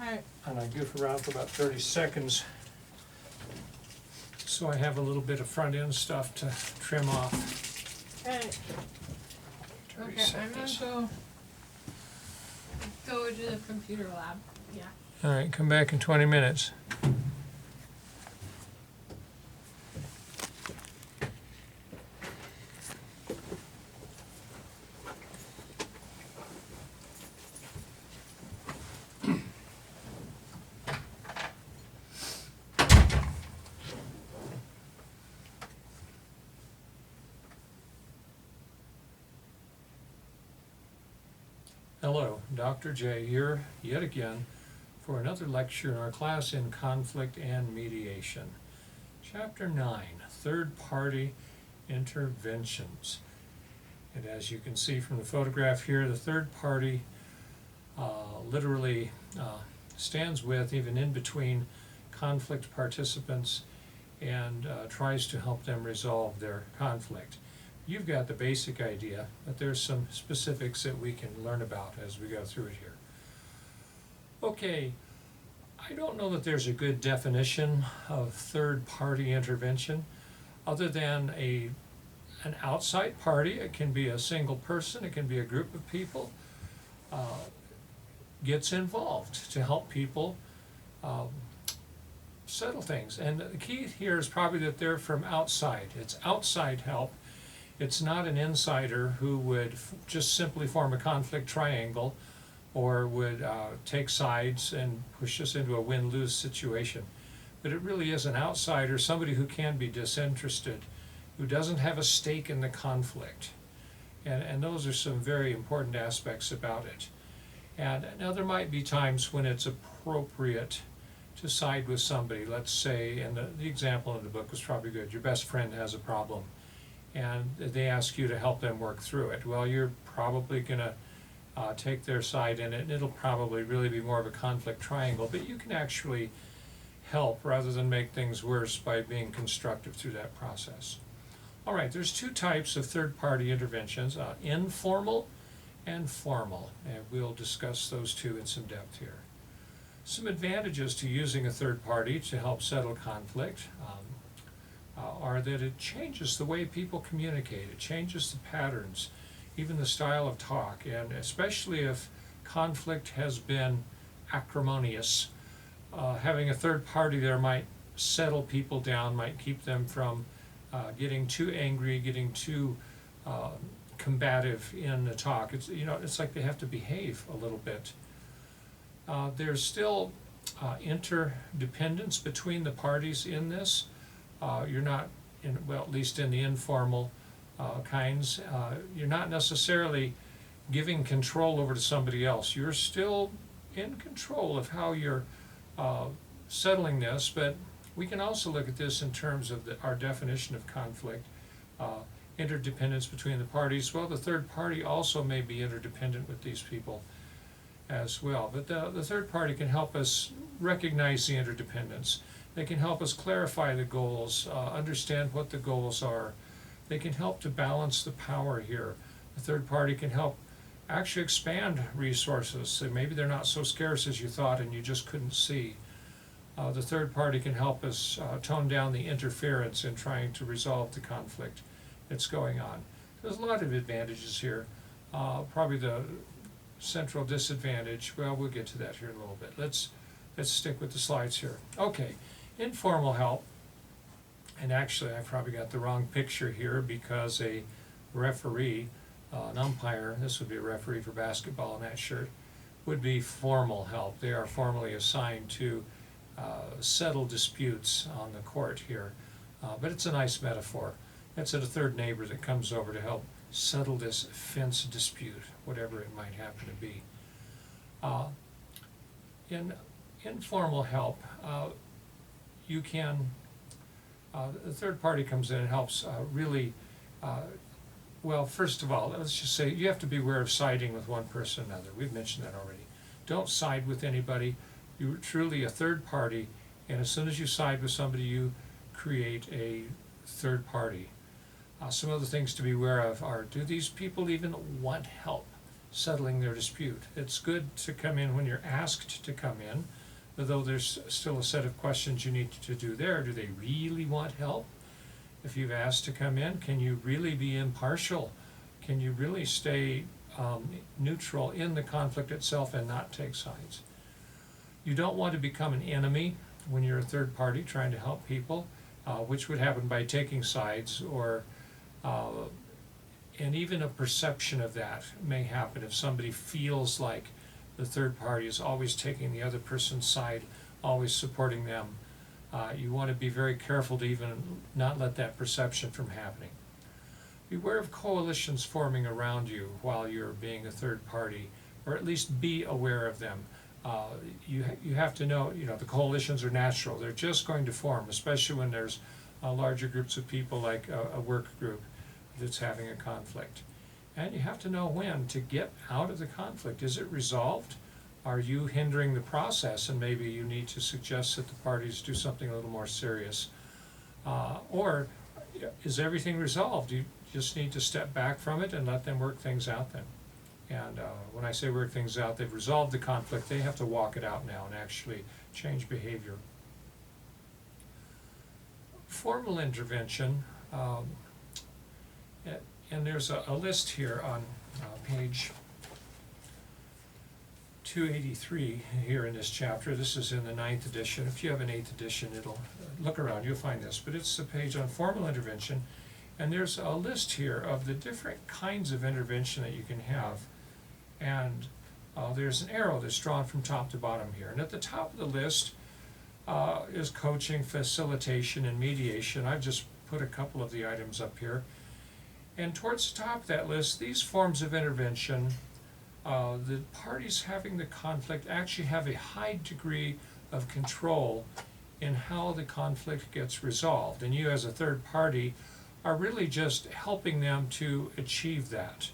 Alright. And I goof around for about 30 seconds. So I have a little bit of front end stuff to trim off. Alright. 30 Okay, I'm seconds. gonna go to the computer lab. Yeah. Alright, come back in 20 minutes. Hello, Dr. J here yet again for another lecture in our class in Conflict and Mediation. Chapter 9, Third Party Interventions. And as you can see from the photograph here, the third party literally stands with, even in between, conflict participants and tries to help them resolve their conflict. You've got the basic idea, but there's some specifics that we can learn about as we go through it here. Okay, I don't know that there's a good definition of third-party intervention other than an outside party. It can be a single person, it can be a group of people, gets involved to help people settle things. And the key here is probably that they're from outside. It's outside help. It's not an insider who would just simply form a conflict triangle or would take sides and push us into a win-lose situation. But it really is an outsider, somebody who can be disinterested, who doesn't have a stake in the conflict. And those are some very important aspects about it. And now there might be times when it's appropriate to side with somebody. Let's say, and the example in the book was probably good, your best friend has a problem and they ask you to help them work through it. Well, you're probably going to take their side in it, and it'll probably really be more of a conflict triangle, but you can actually help rather than make things worse by being constructive through that process. All right, there's two types of third-party interventions, informal and formal, and we'll discuss those two in some depth here. Some advantages to using a third party to help settle conflict are that it changes the way people communicate, it changes the patterns, even the style of talk, and especially if conflict has been acrimonious. Having a third party there might settle people down, might keep them from getting too angry, getting too combative in the talk. It's like they have to behave a little bit. There's still interdependence between the parties in this. You're not, at least in the informal kinds, you're not necessarily giving control over to somebody else. You're still in control of how you're settling this, but we can also look at this in terms of our definition of conflict. Interdependence between the parties. Well, the third party also may be interdependent with these people as well, but the third party can help us recognize the interdependence. They can help us clarify the goals, understand what the goals are. They can help to balance the power here. The third party can help actually expand resources. So maybe they're not so scarce as you thought and you just couldn't see. The third party can help us tone down the interference in trying to resolve the conflict that's going on. There's a lot of advantages here. Probably the central disadvantage, well, we'll get to that here in a little bit. Let's stick with the slides here. Okay, informal help. And actually, I probably got the wrong picture here because a referee, an umpire, this would be a referee for basketball in that shirt, would be formal help. They are formally assigned to settle disputes on the court here. But it's a nice metaphor. It's a third neighbor that comes over to help settle this fence dispute, whatever it might happen to be. In informal help, you can, the third party comes in and helps really, well, first of all, let's just say you have to be aware of siding with one person or another. We've mentioned that already. Don't side with anybody. You're truly a third party, and as soon as you side with somebody, you create a third party. Some other things to be aware of are, do these people even want help? settling their dispute. It's good to come in when you're asked to come in, though there's still a set of questions you need to do there. Do they really want help? If you've asked to come in, can you really be impartial? Can you really stay neutral in the conflict itself and not take sides? You don't want to become an enemy when you're a third party trying to help people, which would happen by taking sides, or and even a perception of that may happen if somebody feels like the third party is always taking the other person's side, always supporting them. You want to be very careful to even not let that perception from happening. Beware of coalitions forming around you while you're being a third party, or at least be aware of them. You have to know, the coalitions are natural. They're just going to form, especially when there's larger groups of people, like a work group that's having a conflict. And you have to know when to get out of the conflict. Is it resolved? Are you hindering the process, and maybe you need to suggest that the parties do something a little more serious? Or is everything resolved? You just need to step back from it and let them work things out then. And when I say work things out, they've resolved the conflict. They have to walk it out now and actually change behavior. Formal intervention, and there's a list here on page 283 here in this chapter. This is in the 9th edition. If you have an 8th edition, it'll look around, you'll find this. But it's the page on formal intervention, and there's a list here of the different kinds of intervention that you can have. And there's an arrow that's drawn from top to bottom here. And at the top of the list is coaching, facilitation, and mediation. I've just put a couple of the items up here. And towards the top of that list, these forms of intervention, the parties having the conflict actually have a high degree of control in how the conflict gets resolved. And you as a third party are really just helping them to achieve that.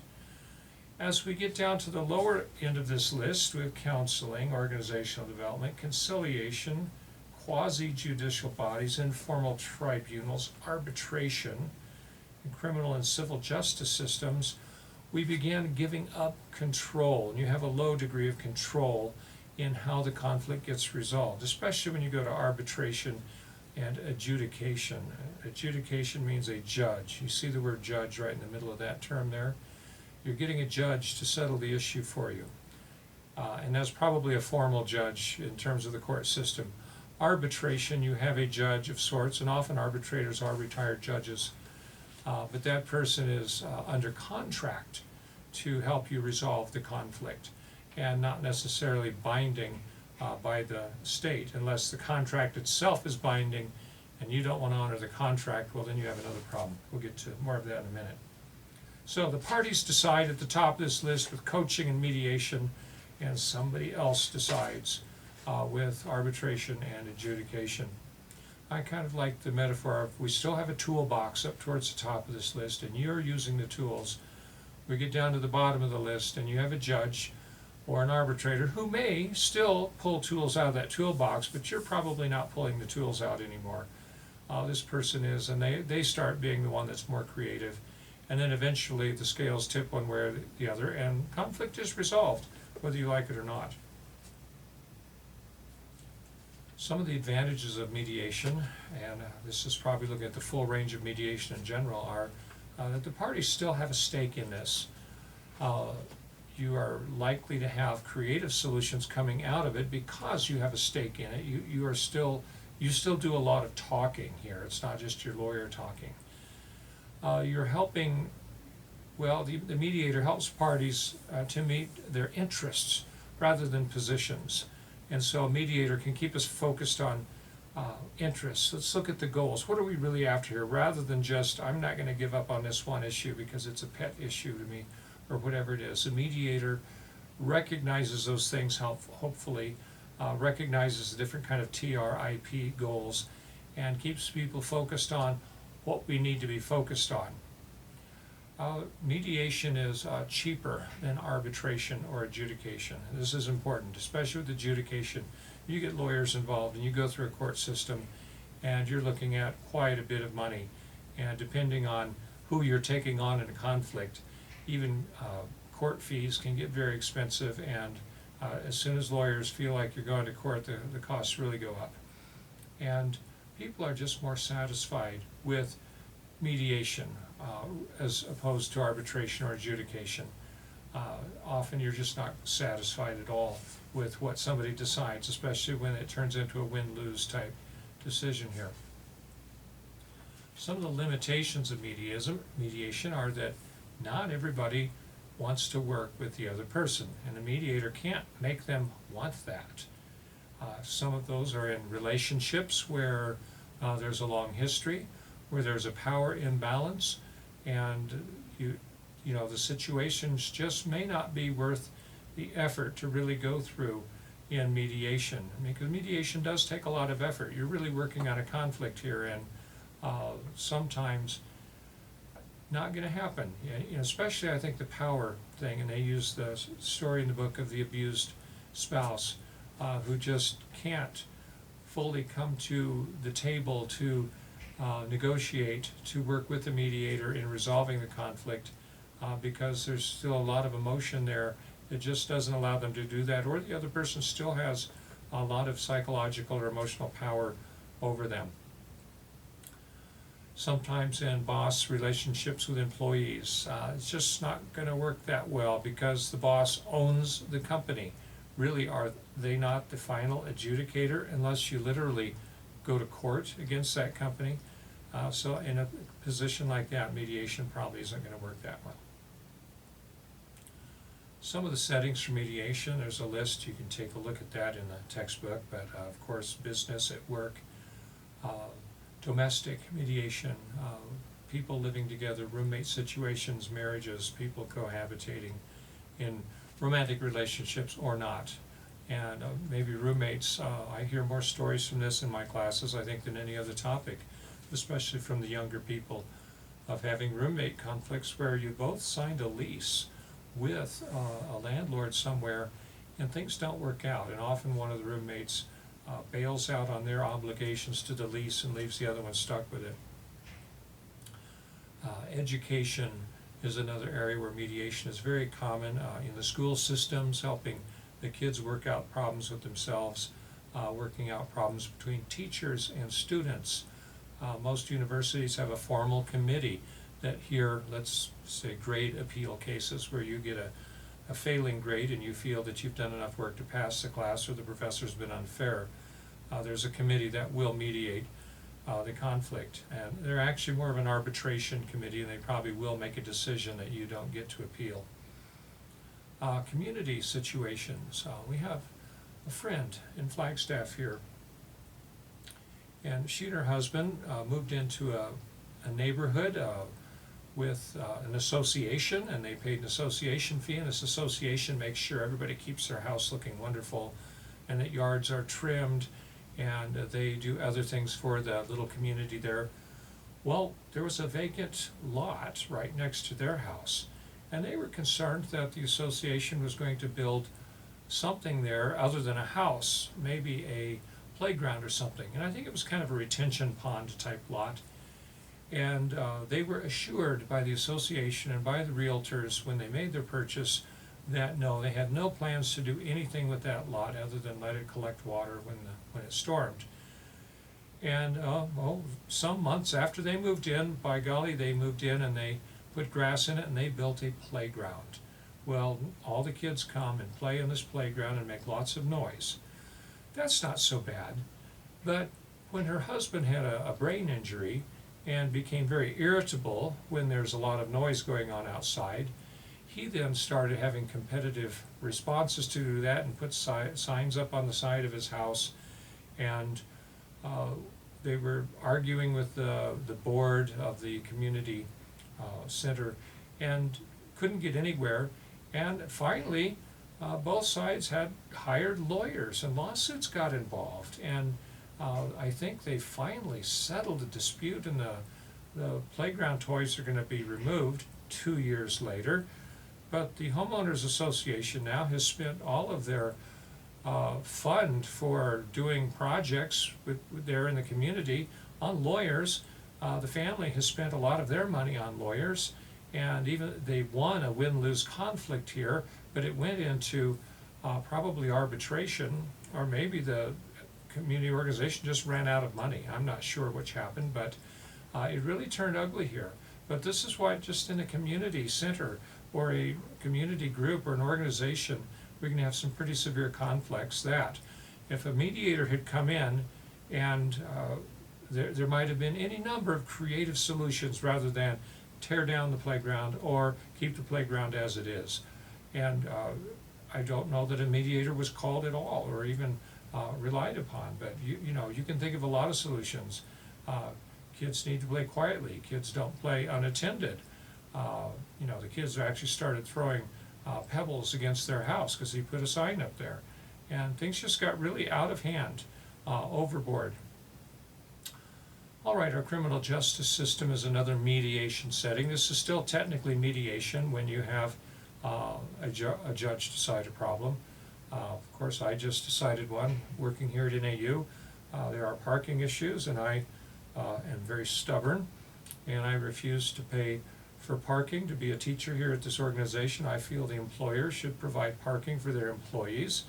As we get down to the lower end of this list, we have counseling, organizational development, conciliation, quasi-judicial bodies, informal tribunals, arbitration, and criminal and civil justice systems. We begin giving up control, and you have a low degree of control in how the conflict gets resolved, especially when you go to arbitration and adjudication. Adjudication means a judge. You see the word judge right in the middle of that term there. You're getting a judge to settle the issue for you. And that's probably a formal judge in terms of the court system. Arbitration, you have a judge of sorts, and often arbitrators are retired judges. But that person is under contract to help you resolve the conflict, and not necessarily binding by the state. Unless the contract itself is binding and you don't want to honor the contract, well, then you have another problem. We'll get to more of that in a minute. So the parties decide at the top of this list with coaching and mediation, and somebody else decides with arbitration and adjudication. I kind of like the metaphor of, we still have a toolbox up towards the top of this list, and you're using the tools. We get down to the bottom of the list, and you have a judge or an arbitrator who may still pull tools out of that toolbox, but you're probably not pulling the tools out anymore. This person is, and they start being the one that's more creative. And then eventually the scales tip one way or the other, and conflict is resolved, whether you like it or not. Some of the advantages of mediation, and this is probably looking at the full range of mediation in general, are that the parties still have a stake in this. You are likely to have creative solutions coming out of it because you have a stake in it. You still do a lot of talking here. It's not just your lawyer talking. You're helping, well, the mediator helps parties to meet their interests rather than positions. And so a mediator can keep us focused on interests. Let's look at the goals. What are we really after here? Rather than just, I'm not going to give up on this one issue because it's a pet issue to me, or whatever it is. A mediator recognizes those things, hopefully, recognizes the different kind of TRIP goals, and keeps people focused on what we need to be focused on. Mediation is cheaper than arbitration or adjudication. This is important, especially with adjudication. You get lawyers involved and you go through a court system, and you're looking at quite a bit of money. And depending on who you're taking on in a conflict, even court fees can get very expensive, and as soon as lawyers feel like you're going to court, the costs really go up. And people are just more satisfied with mediation as opposed to arbitration or adjudication. Often you're just not satisfied at all with what somebody decides, especially when it turns into a win-lose type decision here. Some of the limitations of mediation are that not everybody wants to work with the other person, and a mediator can't make them want that. Some of those are in relationships where there's a long history, where there's a power imbalance, and you know, the situations just may not be worth the effort to really go through in mediation. I mean, because mediation does take a lot of effort. You're really working on a conflict here, and sometimes not going to happen. You know, especially I think the power thing, and they use the story in the book of the abused spouse who just can't fully come to the table to negotiate, to work with the mediator in resolving the conflict because there's still a lot of emotion there that just doesn't allow them to do that, or the other person still has a lot of psychological or emotional power over them. Sometimes in boss relationships with employees, it's just not going to work that well because the boss owns the company. Really, are they not the final adjudicator unless you literally go to court against that company? So in a position like that, mediation probably isn't going to work that well. Some of the settings for mediation, there's a list, you can take a look at that in the textbook, but of course business at work, domestic mediation, people living together, roommate situations, marriages, people cohabitating in romantic relationships or not. And maybe roommates, I hear more stories from this in my classes, I think, than any other topic, especially from the younger people, of having roommate conflicts where you both signed a lease with a landlord somewhere and things don't work out, and often one of the roommates bails out on their obligations to the lease and leaves the other one stuck with it. Education is another area where mediation is very common in the school systems, helping the kids work out problems with themselves, working out problems between teachers and students. Most universities have a formal committee that hear, let's say, grade appeal cases where you get a failing grade and you feel that you've done enough work to pass the class or the professor's been unfair. There's a committee that will mediate the conflict, and they're actually more of an arbitration committee, and they probably will make a decision that you don't get to appeal. Community situations. We have a friend in Flagstaff here, and she and her husband moved into a neighborhood with an association, and they paid an association fee, and this association makes sure everybody keeps their house looking wonderful and that yards are trimmed, and they do other things for the little community there. Well, there was a vacant lot right next to their house, and they were concerned that the association was going to build something there other than a house, maybe a playground or something, and I think it was kind of a retention pond type lot. And they were assured by the association and by the realtors when they made their purchase that no, they had no plans to do anything with that lot other than let it collect water when it stormed. And well, some months after they moved in, by golly, they moved in and they put grass in it and they built a playground. Well, all the kids come and play in this playground and make lots of noise. That's not so bad. But when her husband had a brain injury and became very irritable when there's a lot of noise going on outside, he then started having competitive responses to that and put signs up on the side of his house, and they were arguing with the board of the community center and couldn't get anywhere, and finally both sides had hired lawyers and lawsuits got involved, and I think they finally settled the dispute, and the playground toys are going to be removed 2 years later. But the homeowners association now has spent all of their fund for doing projects there in the community on lawyers. The family has spent a lot of their money on lawyers, And even, they won a win-lose conflict here, but it went into probably arbitration, or maybe the community organization just ran out of money. I'm not sure which happened, but it really turned ugly here. But this is why just in a community center or a community group or an organization, we can have some pretty severe conflicts that if a mediator had come in and there might have been any number of creative solutions rather than tear down the playground or keep the playground as it is. And I don't know that a mediator was called at all or even relied upon, but you know, you can think of a lot of solutions. Kids need to play quietly. Kids don't play unattended. You know, the kids actually started throwing pebbles against their house because he put a sign up there. And things just got really out of hand, overboard. All right, our criminal justice system is another mediation setting. This is still technically mediation when you have a judge decide a problem. Of course, I just decided one working here at NAU. There are parking issues, and I am very stubborn, and I refuse to pay for parking to be a teacher here at this organization. I feel the employer should provide parking for their employees.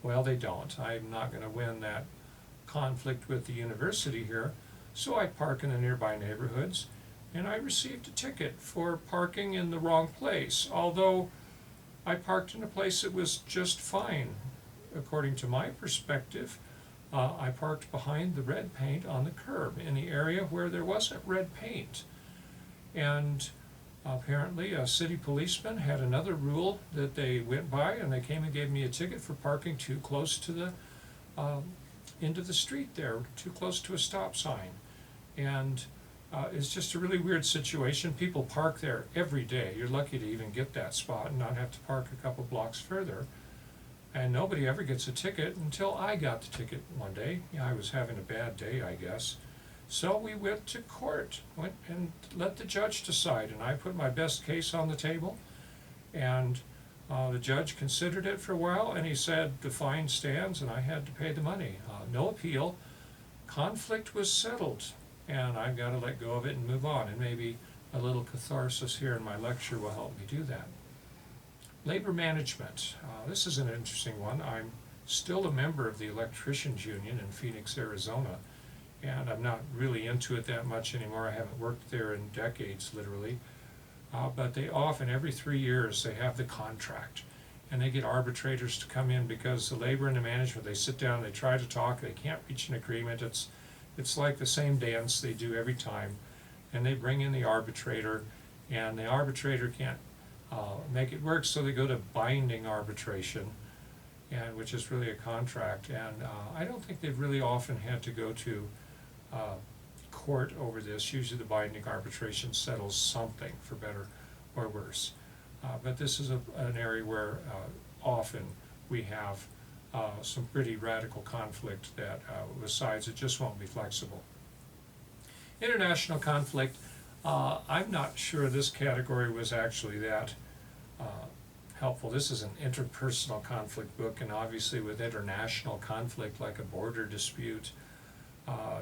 Well, they don't. I'm not going to win that conflict with the university here, so I park in the nearby neighborhoods, and I received a ticket for parking in the wrong place, although I parked in a place that was just fine. According to my perspective, I parked behind the red paint on the curb in the area where there wasn't red paint. And apparently a city policeman had another rule that they went by, and they came and gave me a ticket for parking too close to the into the street there, too close to a stop sign. And it's just a really weird situation. People park there every day. You're lucky to even get that spot and not have to park a couple blocks further. And nobody ever gets a ticket until I got the ticket one day. Yeah, I was having a bad day, I guess. So we went to court, went and let the judge decide, and I put my best case on the table, and the judge considered it for a while, and he said the fine stands, and I had to pay the money. No appeal. Conflict was settled, and I've got to let go of it and move on, and maybe a little catharsis here in my lecture will help me do that. Labor management. This is an interesting one. I'm still a member of the Electricians Union in Phoenix, Arizona, and I'm not really into it that much anymore. I haven't worked there in decades, literally. But they often, every 3 years, they have the contract, and they get arbitrators to come in because the labor and the management, they sit down, they try to talk, they can't reach an agreement. It's like the same dance they do every time, and they bring in the arbitrator, and the arbitrator can't make it work, so they go to binding arbitration, and which is really a contract. And I don't think they've really often had to go to court over this. Usually the binding arbitration settles something, for better or worse. But this is an area where often we have some pretty radical conflict that with sides that just won't be flexible. International conflict, I'm not sure this category was actually that helpful. This is an interpersonal conflict book, and obviously with international conflict like a border dispute,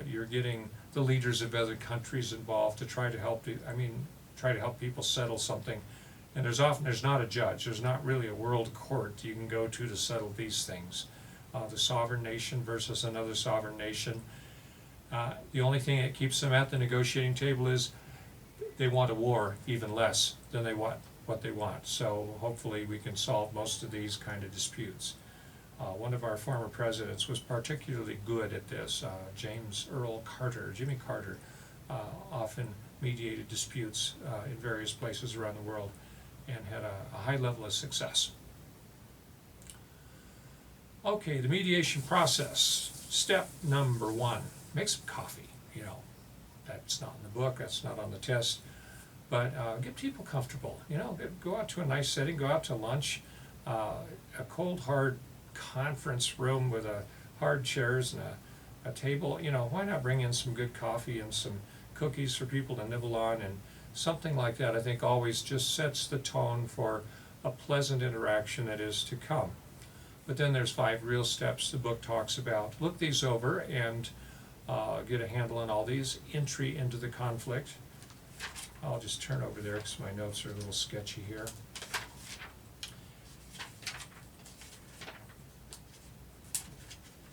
you're getting the leaders of other countries involved to try to help people settle something. And there's not a judge. There's not really a world court you can go to settle these things. The sovereign nation versus another sovereign nation. The only thing that keeps them at the negotiating table is they want a war even less than they want what they want. So hopefully we can solve most of these kind of disputes. One of our former presidents was particularly good at this. Jimmy Carter, often mediated disputes in various places around the world and had a high level of success. Okay, the mediation process. Step number 1, make some coffee. You know, that's not in the book, that's not on the test, but get people comfortable. You know, go out to a nice setting, go out to lunch, a cold, hard conference room with hard chairs and a table. You know, why not bring in some good coffee and some cookies for people to nibble on, and something like that I think always just sets the tone for a pleasant interaction that is to come. But then there's 5 real steps the book talks about. Look these over and get a handle on all these. Entry into the conflict. I'll just turn over there because my notes are a little sketchy here.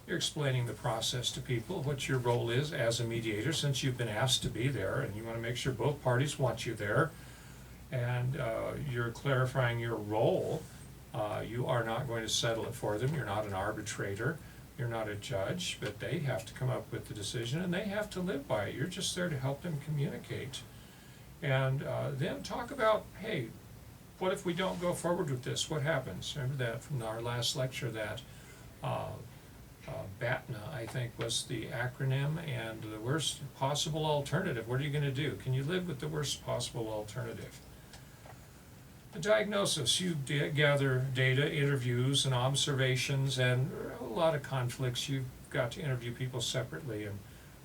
You're explaining the process to people, what your role is as a mediator, since you've been asked to be there, and you want to make sure both parties want you there. And you're clarifying your role. You are not going to settle it for them. You're not an arbitrator. You're not a judge, but they have to come up with the decision and they have to live by it. You're just there to help them communicate. And then talk about, hey, what if we don't go forward with this? What happens? Remember that from our last lecture, that BATNA, I think, was the acronym, and the worst possible alternative. What are you going to do? Can you live with the worst possible alternative? The diagnosis, you gather data, interviews, and observations, and a lot of conflicts. You've got to interview people separately, and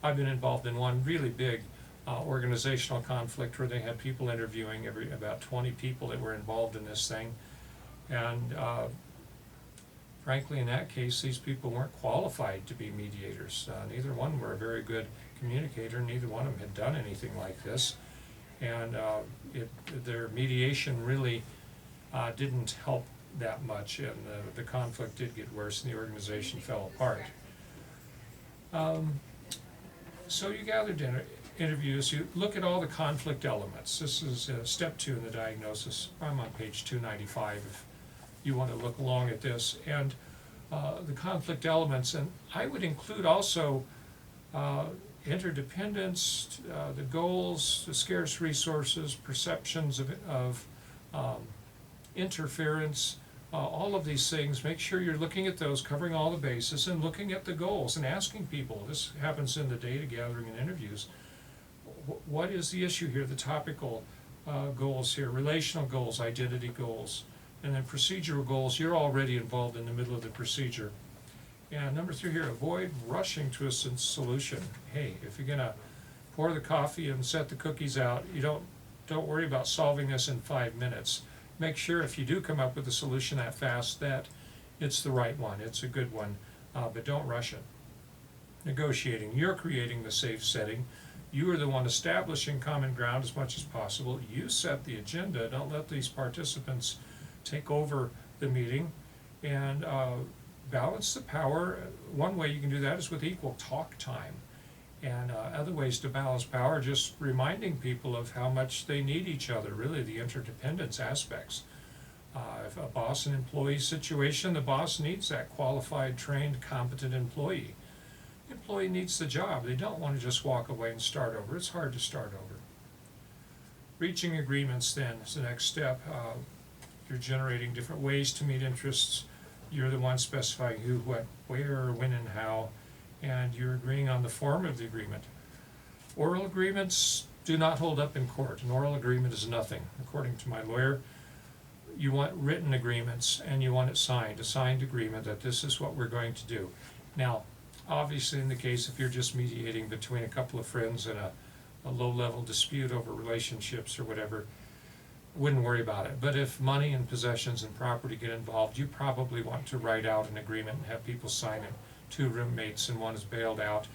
I've been involved in one really big organizational conflict where they had people interviewing about 20 people that were involved in this thing, and frankly, in that case, these people weren't qualified to be mediators. Neither one were a very good communicator. Neither one of them had done anything like this. And their mediation really didn't help that much, and the conflict did get worse and the organization fell apart. So you gathered interviews, you look at all the conflict elements. This is step 2 in the diagnosis. I'm on page 295 if you want to look along at this. And the conflict elements, and I would include also interdependence, the goals, the scarce resources, perceptions of interference, all of these things. Make sure you're looking at those, covering all the bases, and looking at the goals and asking people. This happens in the data gathering and interviews. What is the issue here? The topical goals here, relational goals, identity goals, and then procedural goals. You're already involved in the middle of the procedure. And number 3 here, avoid rushing to a solution. Hey, if you're gonna pour the coffee and set the cookies out, you don't worry about solving this in 5 minutes. Make sure if you do come up with a solution that fast that it's the right one, it's a good one, but don't rush it. Negotiating, you're creating the safe setting. You are the one establishing common ground as much as possible. You set the agenda. Don't let these participants take over the meeting, and balance the power. One way you can do that is with equal talk time, and other ways to balance power, just reminding people of how much they need each other, really the interdependence aspects. If a boss and employee situation, the boss needs that qualified, trained, competent employee. The employee needs the job. They don't want to just walk away and start over. It's hard to start over. Reaching agreements then is the next step. You're generating different ways to meet interests. You're the one specifying who, what, where, when, and how, and you're agreeing on the form of the agreement. Oral agreements do not hold up in court. An oral agreement is nothing. According to my lawyer, you want written agreements, and you want it signed, a signed agreement that this is what we're going to do. Now, obviously in the case if you're just mediating between a couple of friends in a low-level dispute over relationships or whatever, wouldn't worry about it. But if money and possessions and property get involved, you probably want to write out an agreement and have people sign it. 2 roommates and one is bailed out.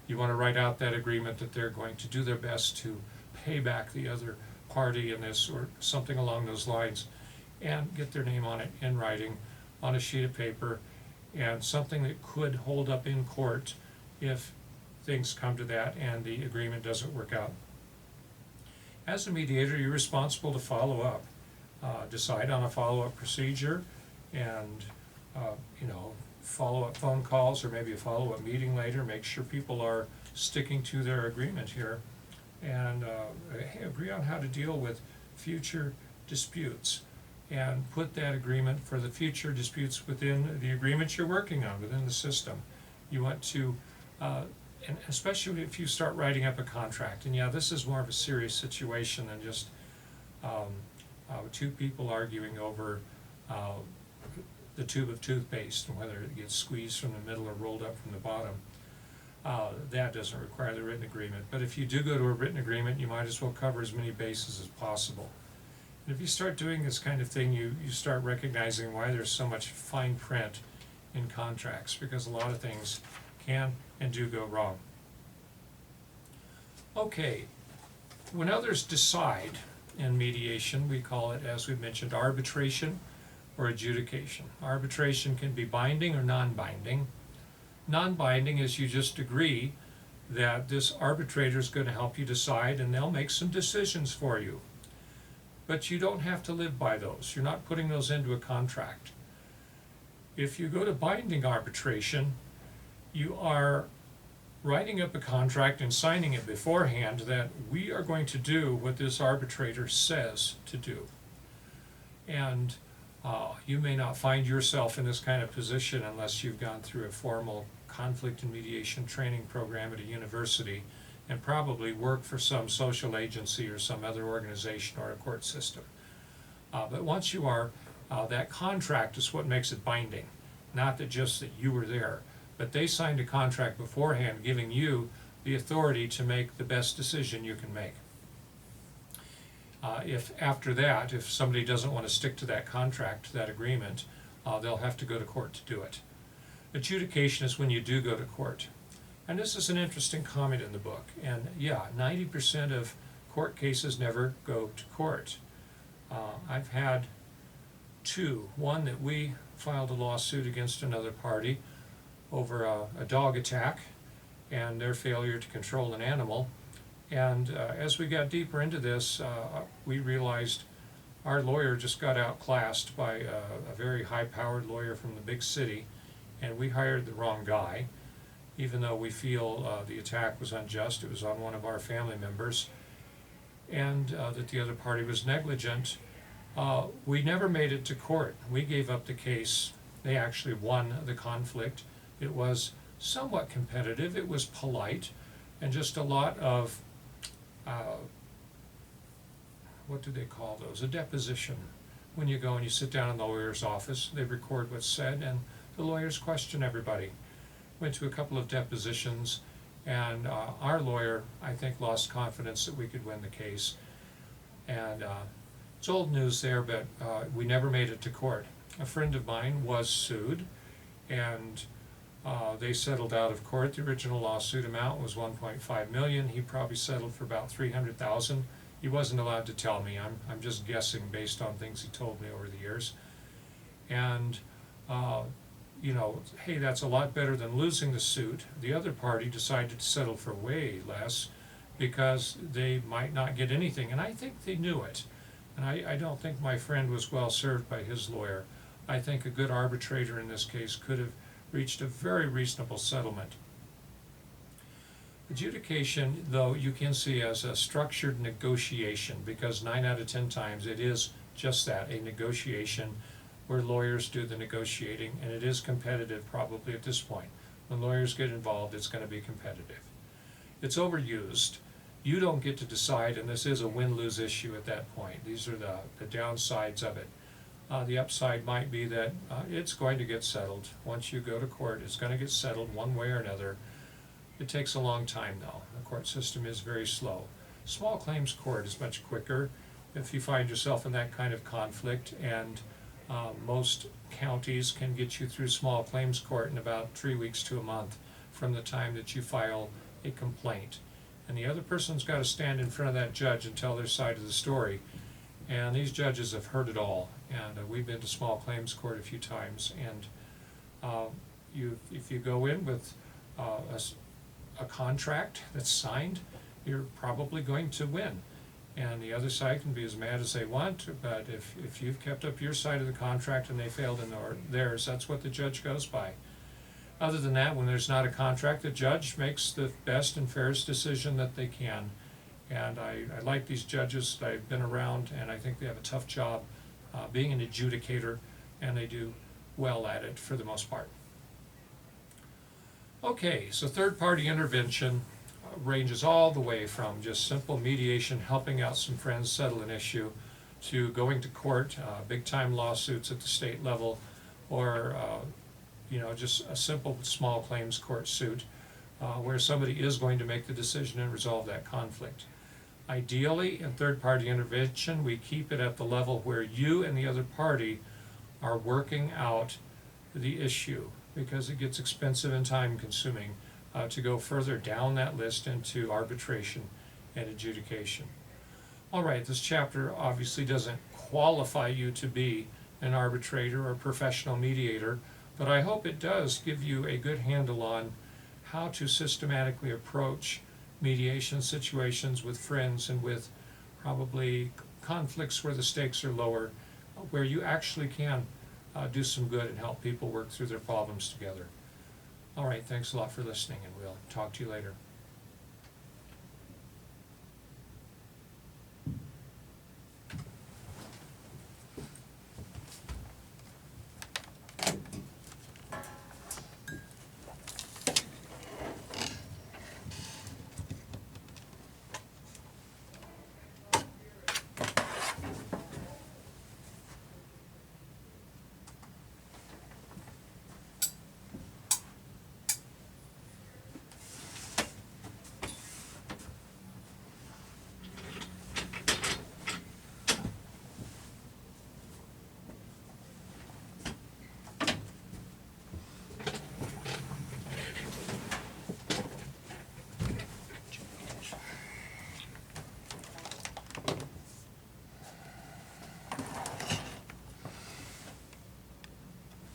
You want to write out that agreement that they're going to do their best to pay back the other party in this, or something along those lines, and get their name on it in writing on a sheet of paper, and something that could hold up in court if things come to that and the agreement doesn't work out. As a mediator, you're responsible to follow up, decide on a follow-up procedure, and follow-up phone calls, or maybe a follow-up meeting later. Make sure people are sticking to their agreement here, and agree on how to deal with future disputes, and put that agreement for the future disputes within the agreement you're working on, within the system. You want to and especially if you start writing up a contract, and yeah, this is more of a serious situation than just 2 people arguing over the tube of toothpaste and whether it gets squeezed from the middle or rolled up from the bottom. That doesn't require the written agreement. But if you do go to a written agreement, you might as well cover as many bases as possible. And if you start doing this kind of thing, you start recognizing why there's so much fine print in contracts, because a lot of things can and do go wrong. Okay, When others decide in mediation, we call it, as we mentioned, arbitration or adjudication. Arbitration can be binding or non-binding. Non-binding is you just agree that this arbitrator is going to help you decide, and they'll make some decisions for you. But you don't have to live by those. You're not putting those into a contract. If you go to binding arbitration, you are writing up a contract and signing it beforehand that we are going to do what this arbitrator says to do. And you may not find yourself in this kind of position unless you've gone through a formal conflict and mediation training program at a university and probably work for some social agency or some other organization or a court system. But once you are, that contract is what makes it binding, not that just that you were there. But they signed a contract beforehand giving you the authority to make the best decision you can make. If after that, if somebody doesn't want to stick to that contract, that agreement, they'll have to go to court to do it. Adjudication is when you do go to court. And this is an interesting comment in the book. And yeah, 90% of court cases never go to court. I've had two. One that we filed a lawsuit against another party over a dog attack and their failure to control an animal. And as we got deeper into this, we realized our lawyer just got outclassed by a very high-powered lawyer from the big city, and we hired the wrong guy. Even though we feel the attack was unjust, it was on one of our family members, and that the other party was negligent. We never made it to court. We gave up the case. They actually won the conflict. It was somewhat competitive, it was polite, and just a lot of, what do they call those? A deposition. When you go and you sit down in the lawyer's office, they record what's said, and the lawyers question everybody. Went to a couple of depositions, and our lawyer, I think, lost confidence that we could win the case. And it's old news there, but we never made it to court. A friend of mine was sued, and they settled out of court. The original lawsuit amount was $1.5 million. He probably settled for about $300,000. He wasn't allowed to tell me. I'm just guessing based on things he told me over the years. And you know, hey, that's a lot better than losing the suit. The other party decided to settle for way less because they might not get anything, and I think they knew it. And I don't think my friend was well served by his lawyer. I think a good arbitrator in this case could have reached a very reasonable settlement. Adjudication, though, you can see as a structured negotiation, because 9 out of 10 times it is just that, a negotiation where lawyers do the negotiating, and it is competitive probably at this point. When lawyers get involved, it's going to be competitive. It's overused. You don't get to decide, and this is a win-lose issue at that point. These are the downsides of it. The upside might be that it's going to get settled. Once you go to court, it's going to get settled one way or another. It takes a long time, though. The court system is very slow. Small claims court is much quicker if you find yourself in that kind of conflict, and most counties can get you through small claims court in about 3 weeks to a month from the time that you file a complaint. And the other person's got to stand in front of that judge and tell their side of the story. And these judges have heard it all. And we've been to small claims court a few times. And if you go in with a contract that's signed, you're probably going to win. And the other side can be as mad as they want, but if you've kept up your side of the contract and they failed in theirs, that's what the judge goes by. Other than that, when there's not a contract, the judge makes the best and fairest decision that they can. And I like these judges. I've been around, and I think they have a tough job being an adjudicator, and they do well at it for the most part. Okay, so third-party intervention ranges all the way from just simple mediation, helping out some friends settle an issue, to going to court, big-time lawsuits at the state level, or just a simple small claims court suit where somebody is going to make the decision and resolve that conflict. Ideally, in third-party intervention, we keep it at the level where you and the other party are working out the issue, because it gets expensive and time-consuming to go further down that list into arbitration and adjudication. All right, this chapter obviously doesn't qualify you to be an arbitrator or professional mediator, but I hope it does give you a good handle on how to systematically approach mediation situations with friends and with probably conflicts where the stakes are lower, where you actually can do some good and help people work through their problems together. All right, thanks a lot for listening, and we'll talk to you later.